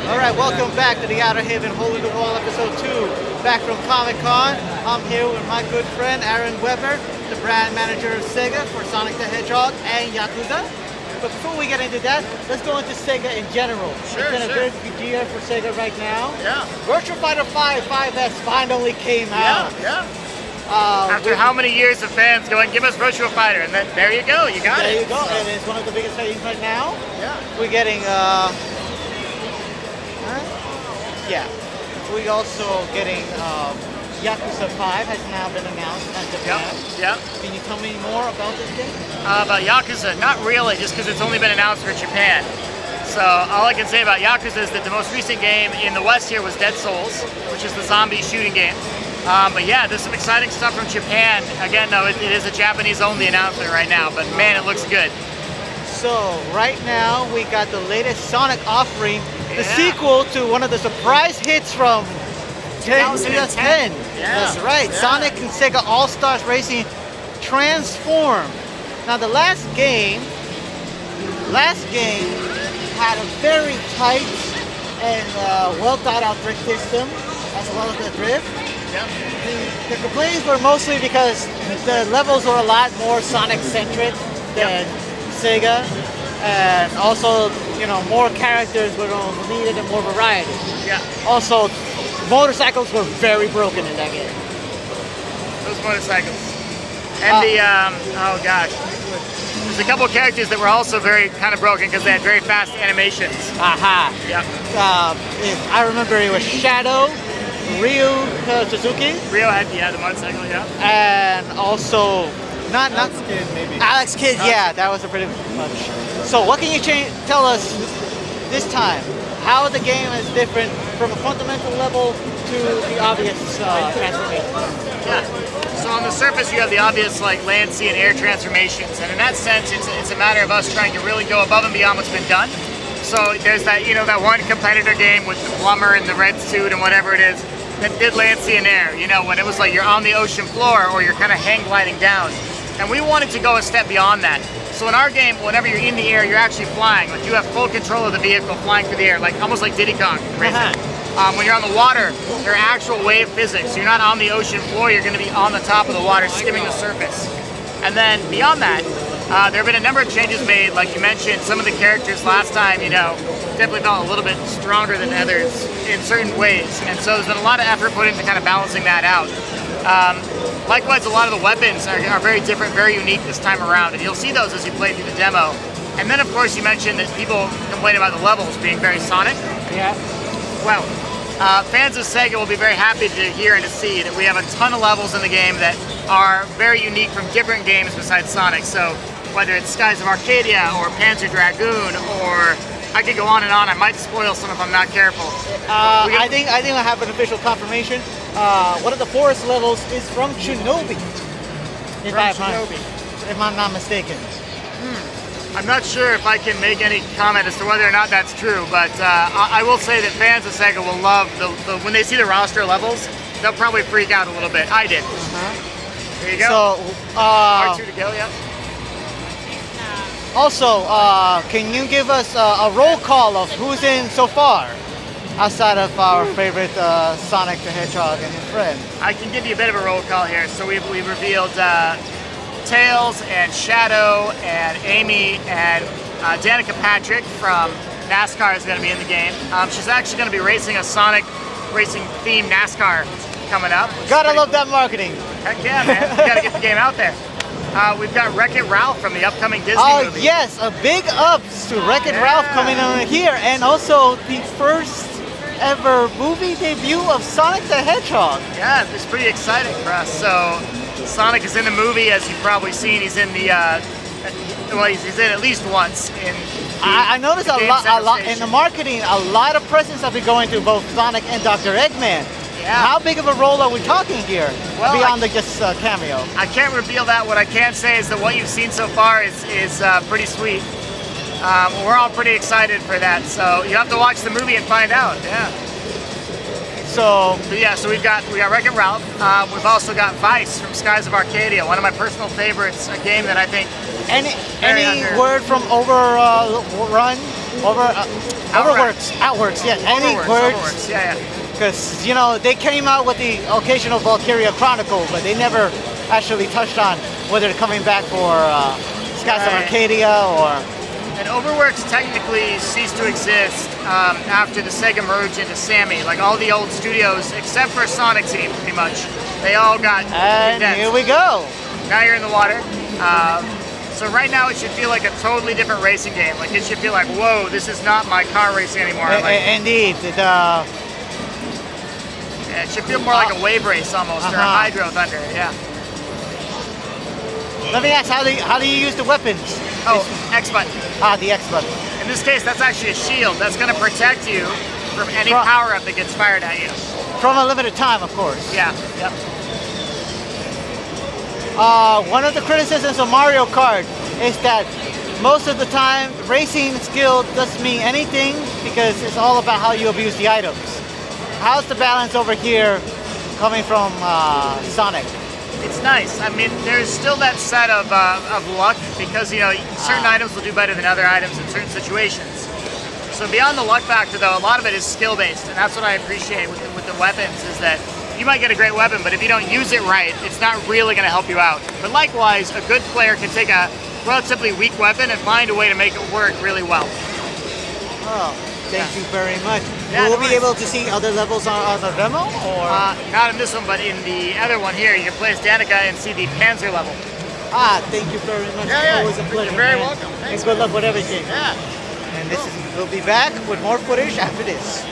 Alright, welcome back to the Outer Haven Hole in the Wall episode 2. Back from Comic-Con. I'm here with my good friend Aaron Weber, the brand manager of Sega for Sonic the Hedgehog and Yakuza. But before we get into that, let's go into Sega in general. Sure, it's been a very good year for Sega right now. Yeah. Virtua Fighter 5's finally came out. Yeah. After how many years of fans going, give us Virtua Fighter, and then there you go, you got it. There you go, and it's one of the biggest titles right now. Yeah. We're getting, we also getting Yakuza 5 has now been announced in Japan. Yep. Can you tell me more about this game? About Yakuza, not really, just because it's only been announced for Japan. So all I can say about Yakuza is that the most recent game in the West here was Dead Souls, which is the zombie shooting game. But yeah, there's some exciting stuff from Japan. Again, though, it is a Japanese-only announcement right now, but man, it looks good. So right now we got the latest Sonic offering, the sequel to one of the surprise hits from 2010. Yeah. That's right, Yeah. Sonic and Sega All-Stars Racing Transform. Now the last game had a very tight and well thought out drift system, as well as the drift. Yep. The complaints were mostly because the levels were a lot more Sonic-centric than Sega, and also, you know, more characters were needed and more variety. Yeah. Also, motorcycles were very broken in that game. Those motorcycles. And oh gosh. There's a couple of characters that were also very kind of broken because they had very fast animations. Aha. Yep. I remember it was Shadow, Ryu Suzuki. Rio had, the motorcycle, yeah. And also, Alex Kidd, maybe. Alex Kidd, yeah, that was a pretty much. So what can you tell us this time? How the game is different from a fundamental level to the obvious transformations? Yeah. So on the surface, you have the obvious like land, sea, and air transformations, and in that sense, it's a matter of us trying to really go above and beyond what's been done. So there's that, that one competitor game with the plumber in the red suit and whatever it is that did land, sea, and air. When it was like you're on the ocean floor or you're kind of hang gliding down. And we wanted to go a step beyond that. So in our game, whenever you're in the air, you're actually flying. Like you have full control of the vehicle flying through the air, like almost like Diddy Kong. When you're on the water, there are actual wave physics. You're not on the ocean floor, you're going to be on the top of the water, skimming the surface. And then beyond that, there have been a number of changes made. Like you mentioned, some of the characters last time, definitely felt a little bit stronger than others in certain ways. And so there's been a lot of effort put into kind of balancing that out. Likewise, a lot of the weapons are very different, very unique this time around, and you'll see those as you play through the demo. And then, of course, you mentioned that people complain about the levels being very Sonic. Yeah. Well, fans of Sega will be very happy to hear and to see that we have a ton of levels in the game that are very unique from different games besides Sonic. So whether it's Skies of Arcadia or Panzer Dragoon, or I could go on and on. I might spoil some if I'm not careful. I think I have an official confirmation. One of the forest levels is from Shinobi. If I'm not mistaken. I'm not sure if I can make any comment as to whether or not that's true, but I will say that fans of Sega will love when they see the roster levels, they'll probably freak out a little bit. I did. There you go. So, R2 to go, yeah. Also, can you give us a roll call of who's in so far, outside of our favorite Sonic the Hedgehog and his friends? I can give you a bit of a roll call here. So we've revealed Tails and Shadow and Amy and Danica Patrick from NASCAR is going to be in the game. She's actually going to be racing a Sonic racing themed NASCAR coming up. Gotta love that marketing. Heck yeah, man. You gotta get the game out there. We've got Wreck-It Ralph from the upcoming Disney movie. Oh yes, a big ups to Wreck-It Ralph coming on here, and also the first ever movie debut of Sonic the Hedgehog. Yeah, it's pretty exciting for us. So Sonic is in the movie, as you've probably seen. He's in the well, he's in at least once. I noticed a lot in the marketing. A lot of presents have been going to both Sonic and Dr. Eggman. Yeah. How big of a role are we talking here, beyond just cameo? I can't reveal that. What I can say is that what you've seen so far is pretty sweet. We're all pretty excited for that, so you have to watch the movie and find out. Yeah. So we've got Wreck-It Ralph. We've also got Vice from Skies of Arcadia, one of my personal favorites, a game that I think any word from Overrun Outworks, yeah. Any words? Yeah. Because, you know, they came out with the occasional Valkyria Chronicle, but they never actually touched on whether they're coming back for Skies of Arcadia or... And Overworks technically ceased to exist after the Sega merged into Sammy. Like all the old studios, except for Sonic Team, pretty much, they all got And condensed. here we go. Now you're in the water. So right now it should feel like a totally different racing game. Like it should feel like, whoa, this is not my car racing anymore. Indeed. Yeah, it should feel more like a wave race almost, or a Hydro Thunder, yeah. Let me ask, how do you use the weapons? Oh, X button. The X button. In this case, that's actually a shield. That's going to protect you from any power-up that gets fired at you. From a limited time, of course. Yeah, yep. One of the criticisms of Mario Kart is that most of the time, racing skill doesn't mean anything because it's all about how you abuse the items. How's the balance over here coming from Sonic? It's nice. I mean, there's still that set of luck because, you know, certain items will do better than other items in certain situations. So beyond the luck factor, though, a lot of it is skill-based, and that's what I appreciate with the weapons is that you might get a great weapon, but if you don't use it right, it's not really going to help you out. But likewise, a good player can take a relatively weak weapon and find a way to make it work really well. Oh, thank you very much. Yeah, Will we be able to see other levels on the demo? Or? Not in this one, but in the other one here, you can play as Danica and see the Panzer level. Thank you very much. Yeah, Always a pleasure. You're very welcome. Thanks. Good luck with everything. Yeah. And we'll be back with more footage after this.